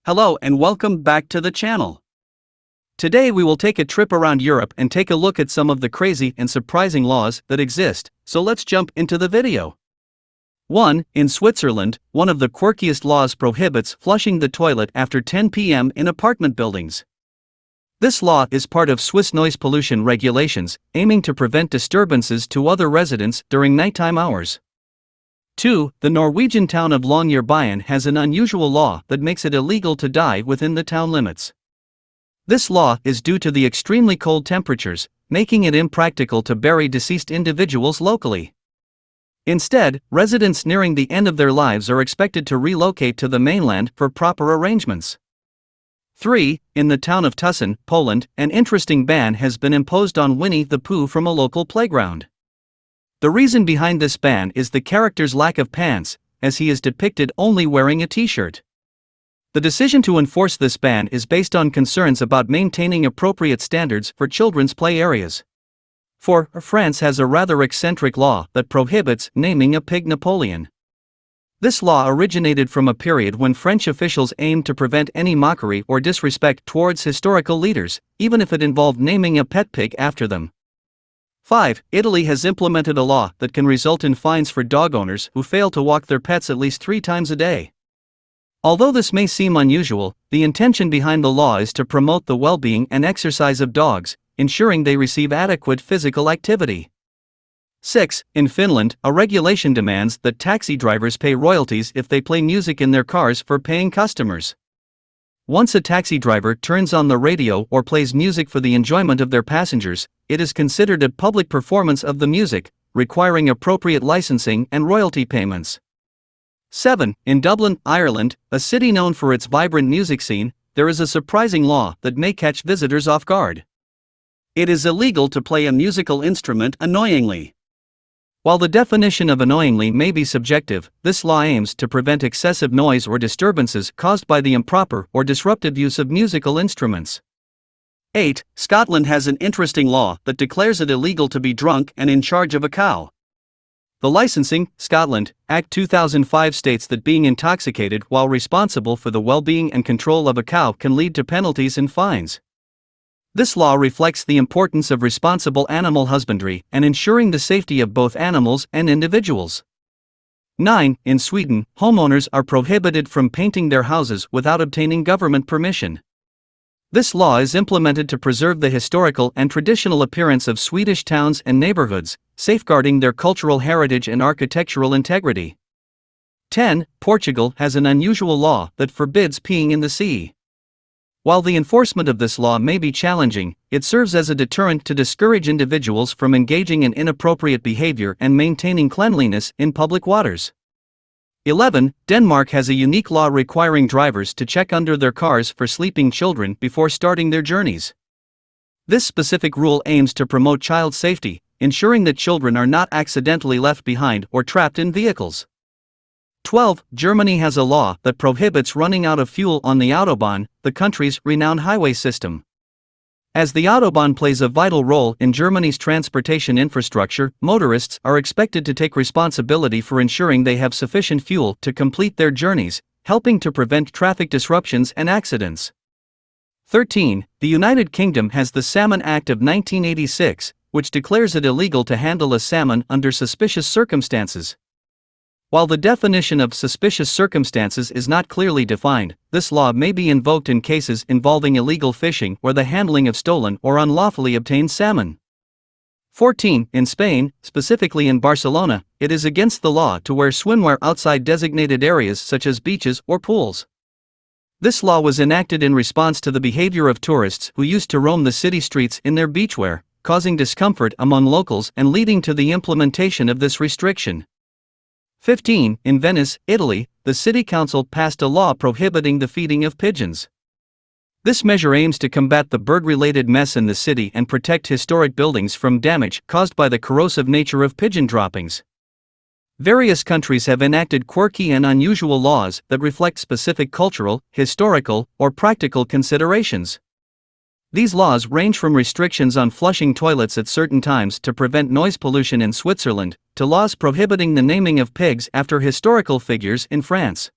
Hello and welcome back to the channel. Today we will take a trip around Europe and take a look at some of the crazy and surprising laws that exist, so let's jump into the video. 1. In Switzerland, one of the quirkiest laws prohibits flushing the toilet after 10 p.m. in apartment buildings. This law is part of Swiss noise pollution regulations, aiming to prevent disturbances to other residents during nighttime hours. 2. The Norwegian town of Longyearbyen has an unusual law that makes it illegal to die within the town limits. This law is due to the extremely cold temperatures, making it impractical to bury deceased individuals locally. Instead, residents nearing the end of their lives are expected to relocate to the mainland for proper arrangements. 3. In the town of Tucson, Poland, an interesting ban has been imposed on Winnie the Pooh from a local playground. The reason behind this ban is the character's lack of pants, as he is depicted only wearing a t-shirt. The decision to enforce this ban is based on concerns about maintaining appropriate standards for children's play areas. 4. France has a rather eccentric law that prohibits naming a pig Napoleon. This law originated from a period when French officials aimed to prevent any mockery or disrespect towards historical leaders, even if it involved naming a pet pig after them. 5. Italy has implemented a law that can result in fines for dog owners who fail to walk their pets at least 3 times a day. Although this may seem unusual, the intention behind the law is to promote the well-being and exercise of dogs, ensuring they receive adequate physical activity. 6. In Finland, a regulation demands that taxi drivers pay royalties if they play music in their cars for paying customers. Once a taxi driver turns on the radio or plays music for the enjoyment of their passengers, it is considered a public performance of the music, requiring appropriate licensing and royalty payments. 7. In Dublin, Ireland, a city known for its vibrant music scene, there is a surprising law that may catch visitors off guard. It is illegal to play a musical instrument annoyingly. While the definition of annoyingly may be subjective, this law aims to prevent excessive noise or disturbances caused by the improper or disruptive use of musical instruments. 8. Scotland has an interesting law that declares it illegal to be drunk and in charge of a cow. The Licensing, Scotland, Act 2005 states that being intoxicated while responsible for the well-being and control of a cow can lead to penalties and fines. This law reflects the importance of responsible animal husbandry and ensuring the safety of both animals and individuals. 9. In Sweden, homeowners are prohibited from painting their houses without obtaining government permission. This law is implemented to preserve the historical and traditional appearance of Swedish towns and neighborhoods, safeguarding their cultural heritage and architectural integrity. 10. Portugal has an unusual law that forbids peeing in the sea. While the enforcement of this law may be challenging, it serves as a deterrent to discourage individuals from engaging in inappropriate behavior and maintaining cleanliness in public waters. 11. Denmark has a unique law requiring drivers to check under their cars for sleeping children before starting their journeys. This specific rule aims to promote child safety, ensuring that children are not accidentally left behind or trapped in vehicles. 12. Germany has a law that prohibits running out of fuel on the Autobahn, the country's renowned highway system. As the Autobahn plays a vital role in Germany's transportation infrastructure, motorists are expected to take responsibility for ensuring they have sufficient fuel to complete their journeys, helping to prevent traffic disruptions and accidents. 13. The United Kingdom has the Salmon Act of 1986, which declares it illegal to handle a salmon under suspicious circumstances. While the definition of suspicious circumstances is not clearly defined, this law may be invoked in cases involving illegal fishing or the handling of stolen or unlawfully obtained salmon. 14. In Spain, specifically in Barcelona, it is against the law to wear swimwear outside designated areas such as beaches or pools. This law was enacted in response to the behavior of tourists who used to roam the city streets in their beachwear, causing discomfort among locals and leading to the implementation of this restriction. 15. In Venice, Italy, the city council passed a law prohibiting the feeding of pigeons. This measure aims to combat the bird-related mess in the city and protect historic buildings from damage caused by the corrosive nature of pigeon droppings. Various countries have enacted quirky and unusual laws that reflect specific cultural, historical, or practical considerations. These laws range from restrictions on flushing toilets at certain times to prevent noise pollution in Switzerland, to laws prohibiting the naming of pigs after historical figures in France.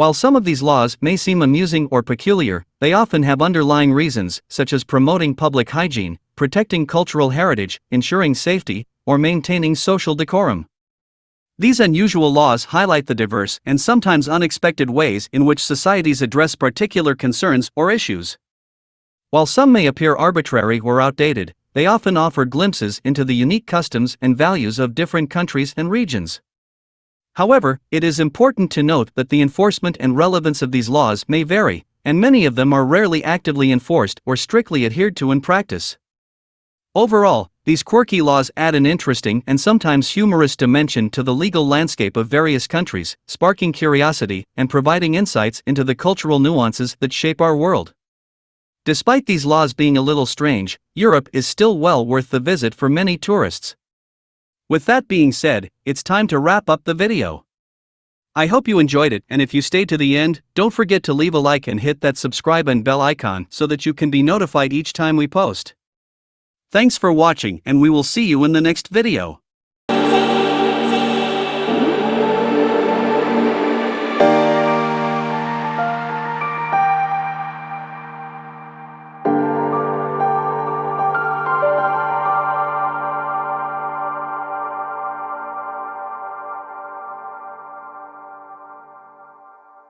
While some of these laws may seem amusing or peculiar, they often have underlying reasons, such as promoting public hygiene, protecting cultural heritage, ensuring safety, or maintaining social decorum. These unusual laws highlight the diverse and sometimes unexpected ways in which societies address particular concerns or issues. While some may appear arbitrary or outdated, they often offer glimpses into the unique customs and values of different countries and regions. However, it is important to note that the enforcement and relevance of these laws may vary, and many of them are rarely actively enforced or strictly adhered to in practice. Overall, these quirky laws add an interesting and sometimes humorous dimension to the legal landscape of various countries, sparking curiosity and providing insights into the cultural nuances that shape our world. Despite these laws being a little strange, Europe is still well worth the visit for many tourists. With that being said, it's time to wrap up the video. I hope you enjoyed it, and if you stayed to the end, don't forget to leave a like and hit that subscribe and bell icon so that you can be notified each time we post. Thanks for watching, and we will see you in the next video.